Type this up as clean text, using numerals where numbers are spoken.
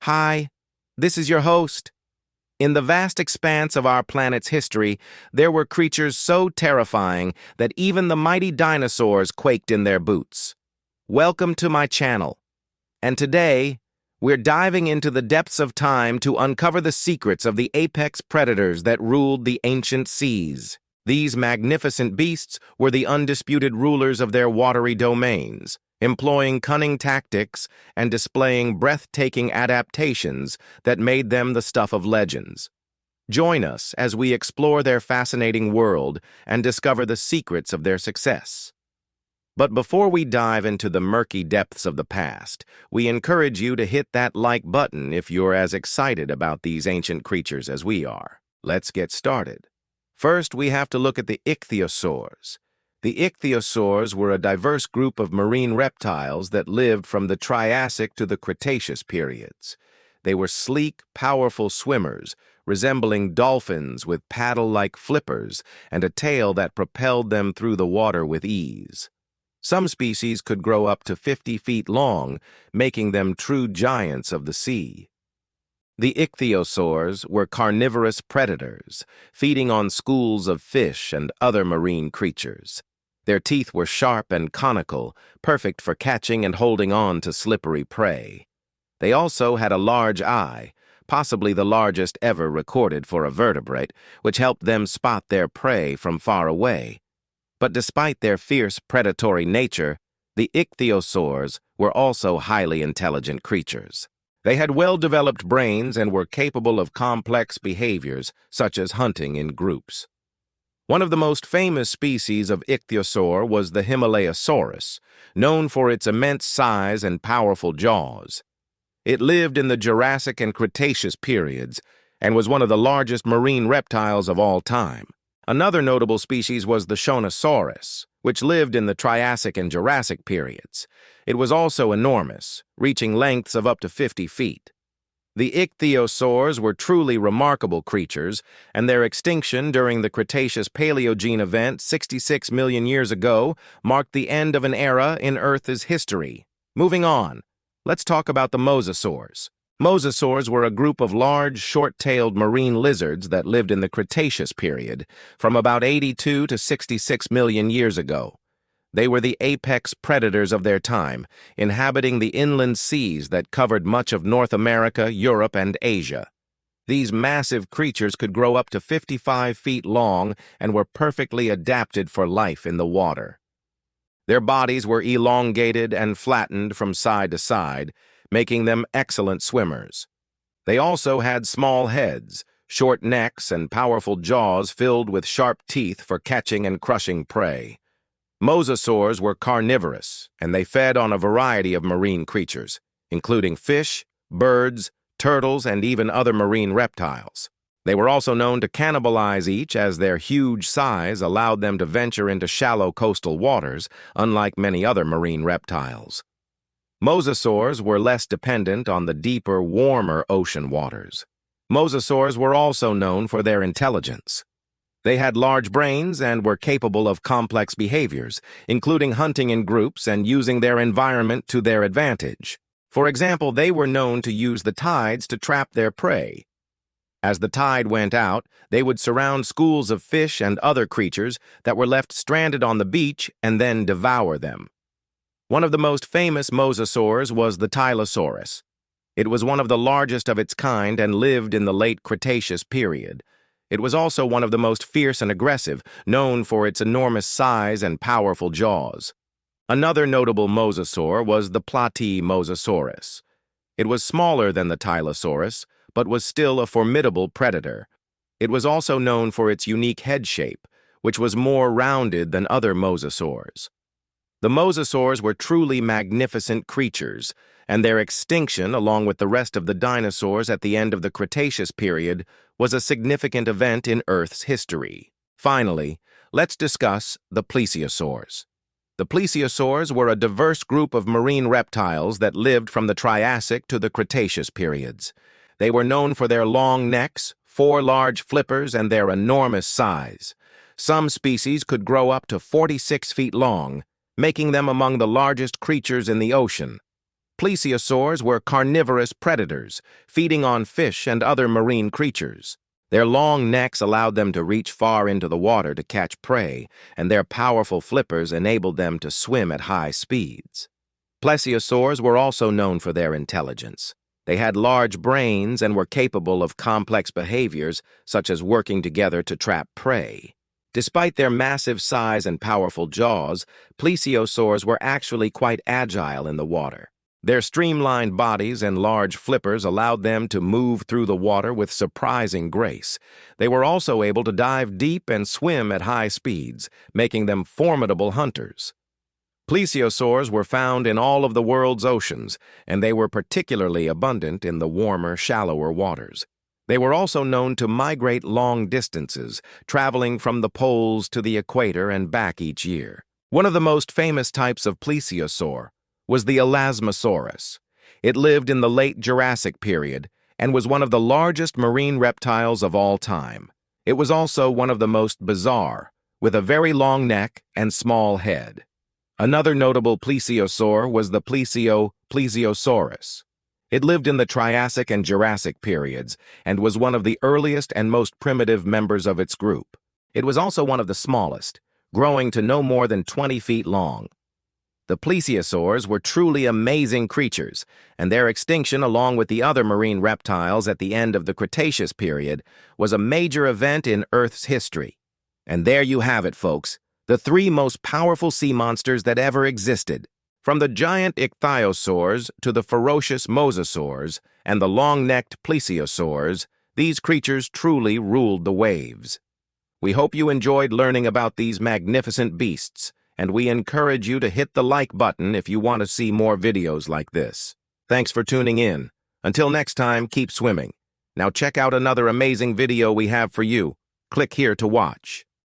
Hi, this is your host. In the vast expanse of our planet's history, there were creatures so terrifying that even the mighty dinosaurs quaked in their boots. Welcome to my channel. And today, we're diving into the depths of time to uncover the secrets of the apex predators that ruled the ancient seas. These magnificent beasts were the undisputed rulers of their watery domains, employing cunning tactics and displaying breathtaking adaptations that made them the stuff of legends. Join us as we explore their fascinating world and discover the secrets of their success. But before we dive into the murky depths of the past, we encourage you to hit that like button if you're as excited about these ancient creatures as we are. Let's get started. First, we have to look at the Ichthyosaurs. The Ichthyosaurs were a diverse group of marine reptiles that lived from the Triassic to the Cretaceous periods. They were sleek, powerful swimmers, resembling dolphins with paddle-like flippers and a tail that propelled them through the water with ease. Some species could grow up to 50 feet long, making them true giants of the sea. The Ichthyosaurs were carnivorous predators, feeding on schools of fish and other marine creatures. Their teeth were sharp and conical, perfect for catching and holding on to slippery prey. They also had a large eye, possibly the largest ever recorded for a vertebrate, which helped them spot their prey from far away. But despite their fierce predatory nature, the Ichthyosaurs were also highly intelligent creatures. They had well-developed brains and were capable of complex behaviors, such as hunting in groups. One of the most famous species of Ichthyosaur was the Himalayasaurus, known for its immense size and powerful jaws. It lived in the Jurassic and Cretaceous periods and was one of the largest marine reptiles of all time. Another notable species was the Shonisaurus, which lived in the Triassic and Jurassic periods. It was also enormous, reaching lengths of up to 50 feet. The Ichthyosaurs were truly remarkable creatures, and their extinction during the Cretaceous-Paleogene event 66 million years ago marked the end of an era in Earth's history. Moving on, let's talk about the Mosasaurs. Mosasaurs were a group of large, short-tailed marine lizards that lived in the Cretaceous period, from about 82 to 66 million years ago. They were the apex predators of their time, inhabiting the inland seas that covered much of North America, Europe, and Asia. These massive creatures could grow up to 55 feet long and were perfectly adapted for life in the water. Their bodies were elongated and flattened from side to side, making them excellent swimmers. They also had small heads, short necks, and powerful jaws filled with sharp teeth for catching and crushing prey. Mosasaurs were carnivorous, and they fed on a variety of marine creatures, including fish, birds, turtles, and even other marine reptiles. They were also known to cannibalize each, as their huge size allowed them to venture into shallow coastal waters, unlike many other marine reptiles. Mosasaurs were less dependent on the deeper, warmer ocean waters. Mosasaurs were also known for their intelligence. They had large brains and were capable of complex behaviors, including hunting in groups and using their environment to their advantage. For example, they were known to use the tides to trap their prey. As the tide went out, they would surround schools of fish and other creatures that were left stranded on the beach and then devour them. One of the most famous mosasaurs was the Tylosaurus. It was one of the largest of its kind and lived in the Late Cretaceous period. It was also one of the most fierce and aggressive, known for its enormous size and powerful jaws. Another notable mosasaur was the Mosasaurus. It was smaller than the Tylosaurus, but was still a formidable predator. It was also known for its unique head shape, which was more rounded than other mosasaurs. The mosasaurs were truly magnificent creatures, and their extinction, along with the rest of the dinosaurs at the end of the Cretaceous period, was a significant event in Earth's history. Finally, let's discuss the Plesiosaurs. The Plesiosaurs were a diverse group of marine reptiles that lived from the Triassic to the Cretaceous periods. They were known for their long necks, 4 large flippers, and their enormous size. Some species could grow up to 46 feet long, making them among the largest creatures in the ocean. Plesiosaurs were carnivorous predators, feeding on fish and other marine creatures. Their long necks allowed them to reach far into the water to catch prey, and their powerful flippers enabled them to swim at high speeds. Plesiosaurs were also known for their intelligence. They had large brains and were capable of complex behaviors, such as working together to trap prey. Despite their massive size and powerful jaws, plesiosaurs were actually quite agile in the water. Their streamlined bodies and large flippers allowed them to move through the water with surprising grace. They were also able to dive deep and swim at high speeds, making them formidable hunters. Plesiosaurs were found in all of the world's oceans, and they were particularly abundant in the warmer, shallower waters. They were also known to migrate long distances, traveling from the poles to the equator and back each year. One of the most famous types of plesiosaur was the Elasmosaurus. It lived in the late Jurassic period and was one of the largest marine reptiles of all time. It was also one of the most bizarre, with a very long neck and small head. Another notable plesiosaur was the Plesiosaurus. It lived in the Triassic and Jurassic periods and was one of the earliest and most primitive members of its group. It was also one of the smallest, growing to no more than 20 feet long. The Plesiosaurs were truly amazing creatures, and their extinction along with the other marine reptiles at the end of the Cretaceous period was a major event in Earth's history. And there you have it, folks, the three most powerful sea monsters that ever existed. From the giant Ichthyossaurs to the ferocious Mosasaurs and the long-necked Plesiosaurs, these creatures truly ruled the waves. We hope you enjoyed learning about these magnificent beasts, and we encourage you to hit the like button if you want to see more videos like this. Thanks for tuning in. Until next time, keep swimming. Now check out another amazing video we have for you. Click here to watch.